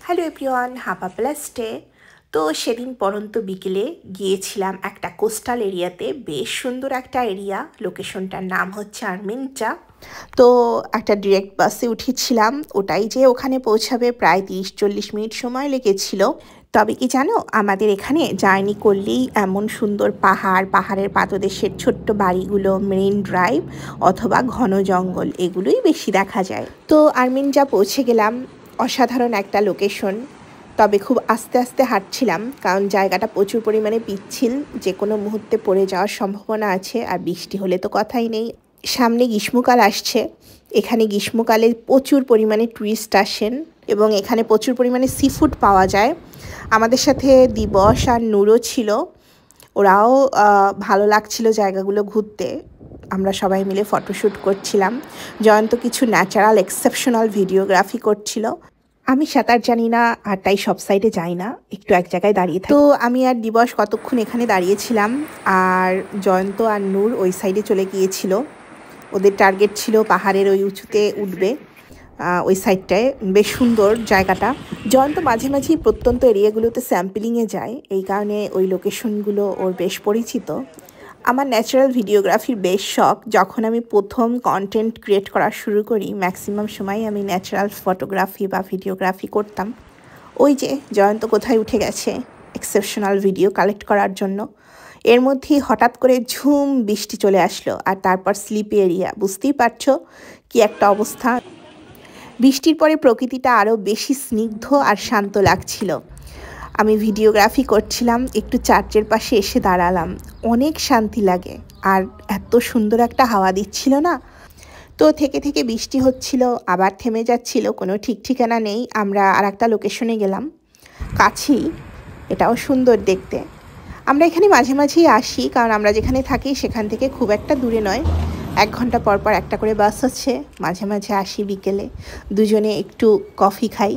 Hello everyone, হাপা প্লাস্টে। তো সেদিন পরন্ত বিকেলে গিয়েছিলাম একটা কোস্টাল এরিয়াতে, বেশ সুন্দর একটা এরিয়া। লোকেশনটার নাম হচ্ছে আর্মেন্টা। তো একটা ডিরেক্ট বাসে উঠেছিলাম, ওটাই যে ওখানে পৌঁছাবে প্রায় 30-40 মিনিট সময় লেগেছিল। তবে কি জানো, আমাদের এখানে জার্নি করলেই এমন সুন্দর পাহাড়ের পাদদেশের ছোট্ট বাড়িগুলো, মেরিন ড্রাইভ অথবা ঘন জঙ্গল, এগুলোই বেশি দেখা যায়। তো আর্মেন্টা পৌঁছে গেলাম। অসাধারণ একটা লোকেশন, তবে খুব আস্তে আস্তে হাঁটছিলাম কারণ জায়গাটা প্রচুর পরিমাণে পিচ্ছিল, যে কোনো মুহূর্তে পড়ে যাওয়ার সম্ভাবনা আছে। আর বৃষ্টি হলে তো কথাই নেই। সামনে গ্রীষ্মকাল আসছে, এখানে গ্রীষ্মকালে প্রচুর পরিমাণে টুরিস্ট আসেন এবং এখানে প্রচুর পরিমাণে সি ফুড পাওয়া যায়। আমাদের সাথে দিবস আর নূরও ছিল, ওরাও ভালো লাগছিল জায়গাগুলো ঘুরতে। আমরা সবাই মিলে ফটোশ্যুট করছিলাম। জয়ন্ত কিছু ন্যাচারাল এক্সেপশনাল ভিডিওগ্রাফি করছিল। আমি সাঁতার জানি না, আর তাই সব সাইডে যাই না, একটু এক জায়গায় দাঁড়িয়ে থাকি। তো আমি আর দিবস কতক্ষণ এখানে দাঁড়িয়েছিলাম, আর জয়ন্ত আর নূর ওই সাইডে চলে গিয়েছিল। ওদের টার্গেট ছিল পাহাড়ের ওই উঁচুতে উঠবে, ওই সাইডটায়। বেশ সুন্দর জায়গাটা। জয়ন্ত মাঝে মাঝেই প্রত্যন্ত এরিয়াগুলোতে স্যাম্পলিংয়ে যায়, এই কারণে ওই লোকেশনগুলো ওর বেশ পরিচিত। আমার ন্যাচারাল ভিডিওগ্রাফির বেশ শখ। যখন আমি প্রথম কন্টেন্ট ক্রিয়েট করা শুরু করি, ম্যাক্সিমাম সময় আমি ন্যাচারাল ফটোগ্রাফি বা ভিডিওগ্রাফি করতাম। ওই যে জয়ন্ত কোথায় উঠে গেছে এক্সেপশনাল ভিডিও কালেক্ট করার জন্য। এর মধ্যেই হঠাৎ করে ঝুম বৃষ্টি চলে আসলো, আর তারপর স্লিপি এরিয়া। বুঝতেই পারছো কি একটা অবস্থা। বৃষ্টির পরে প্রকৃতিটা আরও বেশি স্নিগ্ধ আর শান্ত লাগছিল। আমি ভিডিওগ্রাফি করছিলাম, একটু চার্চের পাশে এসে দাঁড়ালাম। অনেক শান্তি লাগে, আর এত সুন্দর একটা হাওয়া দিচ্ছিল না। তো থেকে থেকে বৃষ্টি হচ্ছিল, আবার থেমে যাচ্ছিল, কোনো ঠিক ঠিকানা নেই। আমরা আর একটা লোকেশনে গেলাম কাছেই, এটাও সুন্দর দেখতে। আমরা এখানে মাঝে মাঝেই আসি, কারণ আমরা যেখানে থাকি সেখান থেকে খুব একটা দূরে নয়। 1 ঘন্টা পর পর একটা করে বাস হচ্ছে। মাঝে মাঝে আসি বিকেলে, দুজনে একটু কফি খাই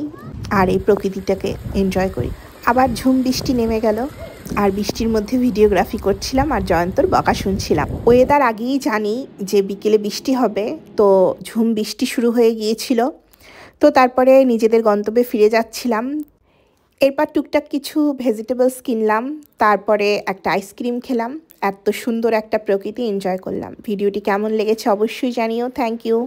আর এই প্রকৃতিটাকে এনজয় করি। আবার ঝুম বৃষ্টি নেমে গেল, আর বৃষ্টির মধ্যে ভিডিওগ্রাফি করছিলাম আর জয়ন্তর বকা শুনছিলাম। ওয়েদার আগেই জানি যে বিকেলে বৃষ্টি হবে, তো ঝুম বৃষ্টি শুরু হয়ে গিয়েছিল। তো তারপরে নিজেদের গন্তব্যে ফিরে যাচ্ছিলাম। এরপর টুকটাক কিছু ভেজিটেবলস কিনলাম, তারপরে একটা আইসক্রিম খেলাম। এত সুন্দর একটা প্রকৃতি এনজয় করলাম। ভিডিওটি কেমন লেগেছে অবশ্যই জানিও। Thank you.